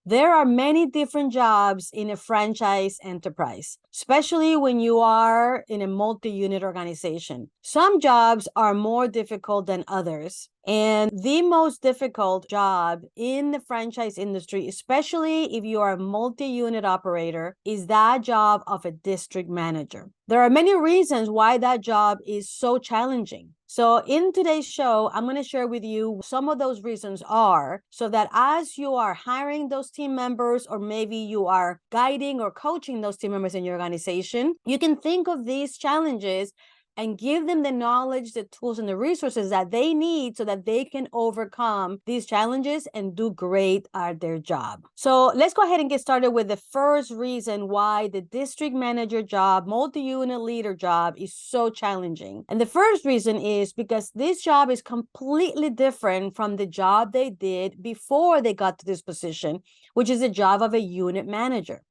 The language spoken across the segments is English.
There are many different jobs in a franchise enterprise, especially when you are in a multi-unit organization. Some jobs are more difficult than others. And the most difficult job in the franchise industry, especially if you are a multi-unit operator, is that job of a district manager. There are many reasons why that job is so challenging. So in today's show, I'm going to share with you some of those reasons are, so that as you are hiring those team members, or maybe you are guiding or coaching those team members in your organization, you can think of these challenges and give them the knowledge, the tools, and the resources that they need so that they can overcome these challenges and do great at their job. So let's go ahead and get started with the first reason why the district manager job, multi-unit leader job is so challenging. And the first reason is because this job is completely different from the job they did before they got to this position, which is the job of a unit manager.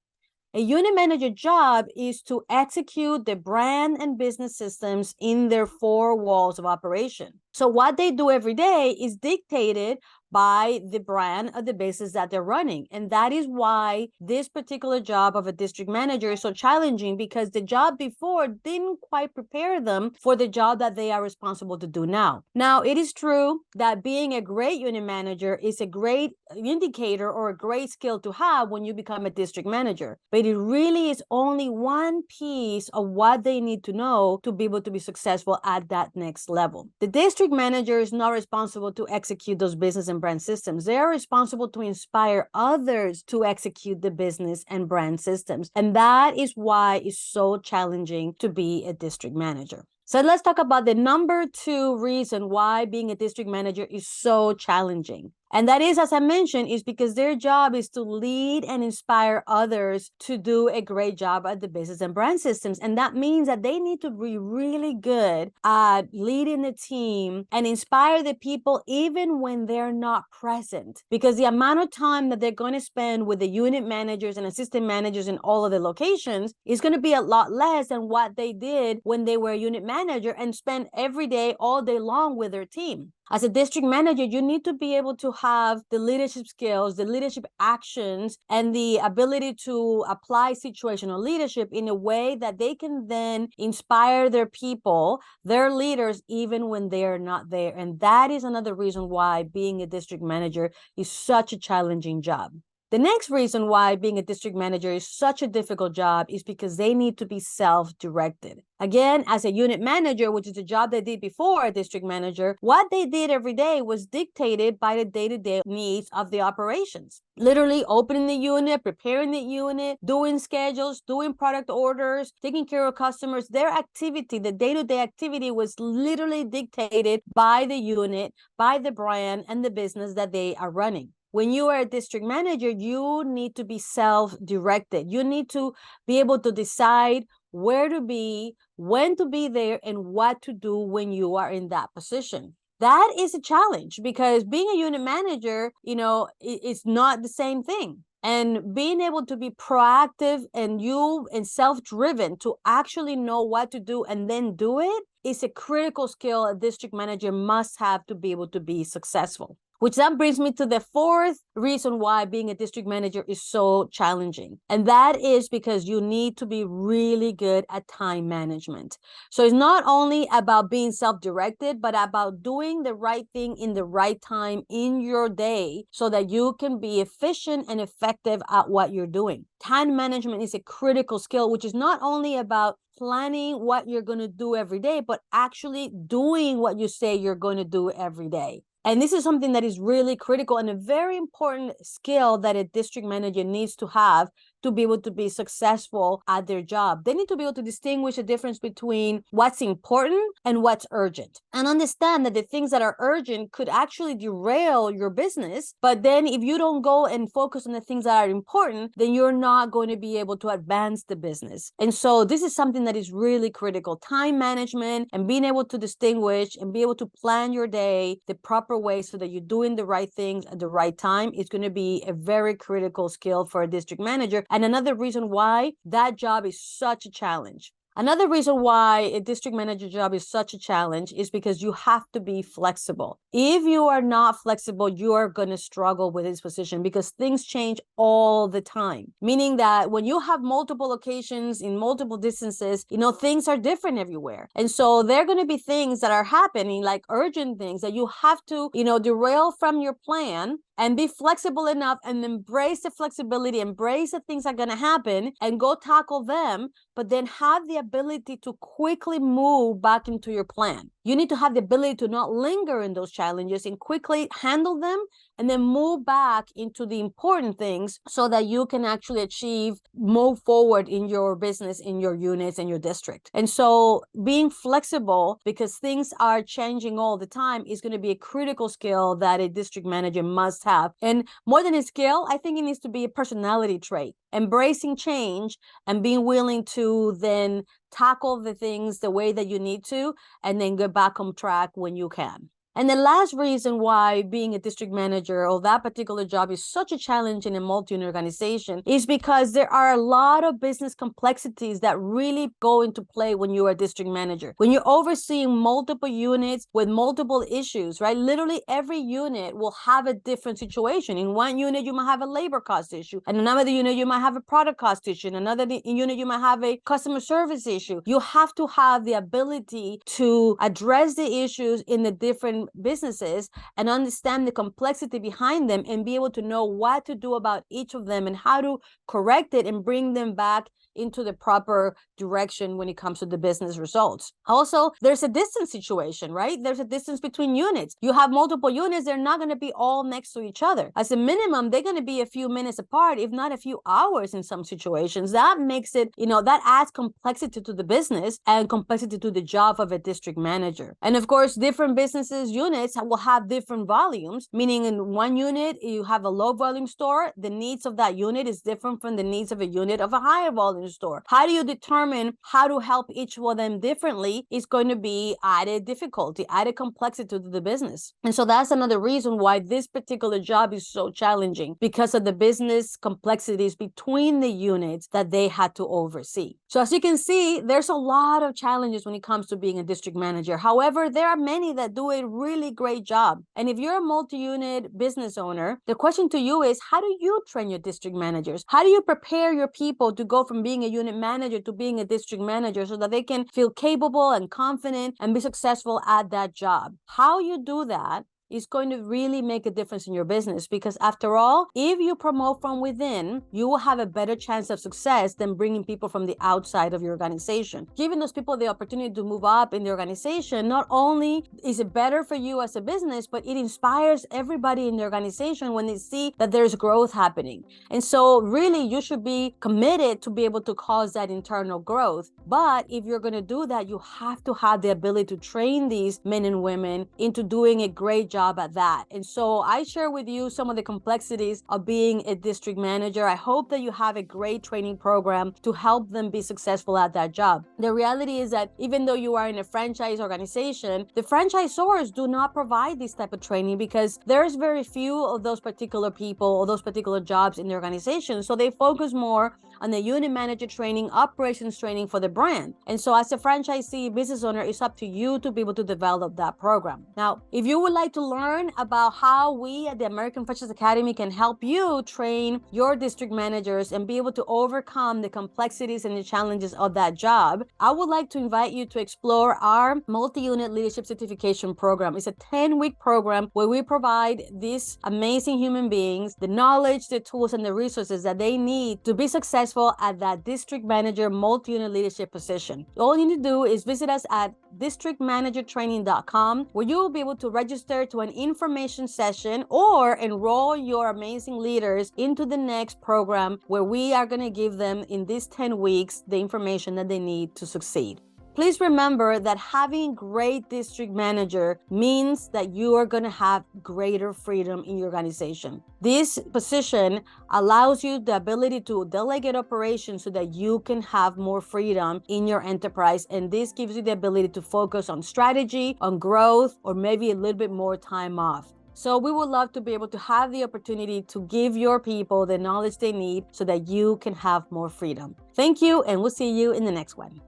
A unit manager job is to execute the brand and business systems in their four walls of operation. So what they do every day is dictated by the brand of the business that they're running. And that is why this particular job of a district manager is so challenging, because the job before didn't quite prepare them for the job that they are responsible to do now. Now, it is true that being a great unit manager is a great indicator or a great skill to have when you become a district manager, but it really is only one piece of what they need to know to be able to be successful at that next level. The district manager is not responsible to execute those business and brand systems. They are responsible to inspire others to execute the business and brand systems. And that is why it's so challenging to be a district manager. So let's talk about the number two reason why being a district manager is so challenging. And that is, as I mentioned, is because their job is to lead and inspire others to do a great job at the business and brand systems. And that means that they need to be really good at leading the team and inspire the people even when they're not present. Because the amount of time that they're going to spend with the unit managers and assistant managers in all of the locations is going to be a lot less than what they did when they were a unit manager and spent every day, all day long with their team. As a district manager, you need to be able to have the leadership skills, the leadership actions, and the ability to apply situational leadership in a way that they can then inspire their people, their leaders, even when they're not there. And that is another reason why being a district manager is such a challenging job. The next reason why being a district manager is such a difficult job is because they need to be self-directed. Again, as a unit manager, which is a job they did before a district manager, what they did every day was dictated by the day-to-day needs of the operations. Literally opening the unit, preparing the unit, doing schedules, doing product orders, taking care of customers. Their activity, the day-to-day activity, was literally dictated by the unit, by the brand, and the business that they are running. When you are a district manager, you need to be self-directed. You need to be able to decide where to be, when to be there, and what to do when you are in that position. That is a challenge because being a unit manager, is not the same thing. And being able to be proactive and self-driven to actually know what to do and then do it is a critical skill a district manager must have to be able to be successful. Which then brings me to the fourth reason why being a district manager is so challenging. And that is because you need to be really good at time management. So it's not only about being self-directed, but about doing the right thing in the right time in your day so that you can be efficient and effective at what you're doing. Time management is a critical skill, which is not only about planning what you're going to do every day, but actually doing what you say you're going to do every day. And this is something that is really critical and a very important skill that a district manager needs to have to be able to be successful at their job. They need to be able to distinguish the difference between what's important and what's urgent, and understand that the things that are urgent could actually derail your business. But then if you don't go and focus on the things that are important, then you're not going to be able to advance the business. And so this is something that is really critical. Time management and being able to distinguish and be able to plan your day the proper way so that you're doing the right things at the right time is going to be a very critical skill for a district manager. And another reason why that job is such a challenge. Another reason why a district manager job is such a challenge is because you have to be flexible. If you are not flexible, you are going to struggle with this position because things change all the time. Meaning that when you have multiple locations in multiple distances, things are different everywhere. And so there are going to be things that are happening, like urgent things that you have to, derail from your plan and be flexible enough and embrace the flexibility, embrace the things that are going to happen and go tackle them, but then have the ability to quickly move back into your plan. You need to have the ability to not linger in those challenges and quickly handle them and then move back into the important things so that you can actually move forward in your business, in your units, in your district. And so being flexible, because things are changing all the time, is going to be a critical skill that a district manager must have. And more than a skill, I think it needs to be a personality trait. Embracing change and being willing to then tackle the things the way that you need to, and then get back on track when you can. And the last reason why being a district manager or that particular job is such a challenge in a multi-unit organization is because there are a lot of business complexities that really go into play when you are a district manager. When you're overseeing multiple units with multiple issues, right? Literally every unit will have a different situation. In one unit, you might have a labor cost issue. And another unit, you might have a product cost issue. In another unit, you might have a customer service issue. You have to have the ability to address the issues in the different businesses and understand the complexity behind them and be able to know what to do about each of them and how to correct it and bring them back into the proper direction when it comes to the business results. Also, there's a distance situation, right? There's a distance between units. You have multiple units, they're not going to be all next to each other. As a minimum, they're going to be a few minutes apart, if not a few hours in some situations. That makes it, that adds complexity to the business and complexity to the job of a district manager. And of course, different businesses, units will have different volumes, meaning in one unit, you have a low volume store. The needs of that unit is different from the needs of a unit of a higher volume store. How do you determine how to help each of them differently is going to be added difficulty, added complexity to the business. And so that's another reason why this particular job is so challenging, because of the business complexities between the units that they had to oversee. So as you can see, there's a lot of challenges when it comes to being a district manager. However, there are many that do a really great job. And if you're a multi-unit business owner, the question to you is, how do you train your district managers? How do you prepare your people to go from being a unit manager to being a district manager so that they can feel capable and confident and be successful at that job? How you do that is going to really make a difference in your business, because after all, if you promote from within, you will have a better chance of success than bringing people from the outside of your organization. Giving those people the opportunity to move up in the organization, not only is it better for you as a business, but it inspires everybody in the organization when they see that there's growth happening. And so really, you should be committed to be able to cause that internal growth. But if you're going to do that, you have to have the ability to train these men and women into doing a great job at that. And so I share with you some of the complexities of being a district manager. I hope that you have a great training program to help them be successful at that job. The reality is that even though you are in a franchise organization, the franchisors do not provide this type of training because there's very few of those particular people or those particular jobs in the organization. So they focus more on the unit manager training, operations training for the brand. And so as a franchisee business owner, it's up to you to be able to develop that program. Now, if you would like to learn about how we at the American Franchise Academy can help you train your district managers and be able to overcome the complexities and the challenges of that job, I would like to invite you to explore our multi-unit leadership certification program. It's a 10-week program where we provide these amazing human beings the knowledge, the tools, and the resources that they need to be successful at that district manager multi-unit leadership position. All you need to do is visit us at districtmanagertraining.com, where you will be able to register to an information session or enroll your amazing leaders into the next program, where we are going to give them in these 10 weeks the information that they need to succeed. Please remember that having a great district manager means that you are going to have greater freedom in your organization. This position allows you the ability to delegate operations so that you can have more freedom in your enterprise. And this gives you the ability to focus on strategy, on growth, or maybe a little bit more time off. So we would love to be able to have the opportunity to give your people the knowledge they need so that you can have more freedom. Thank you, and we'll see you in the next one.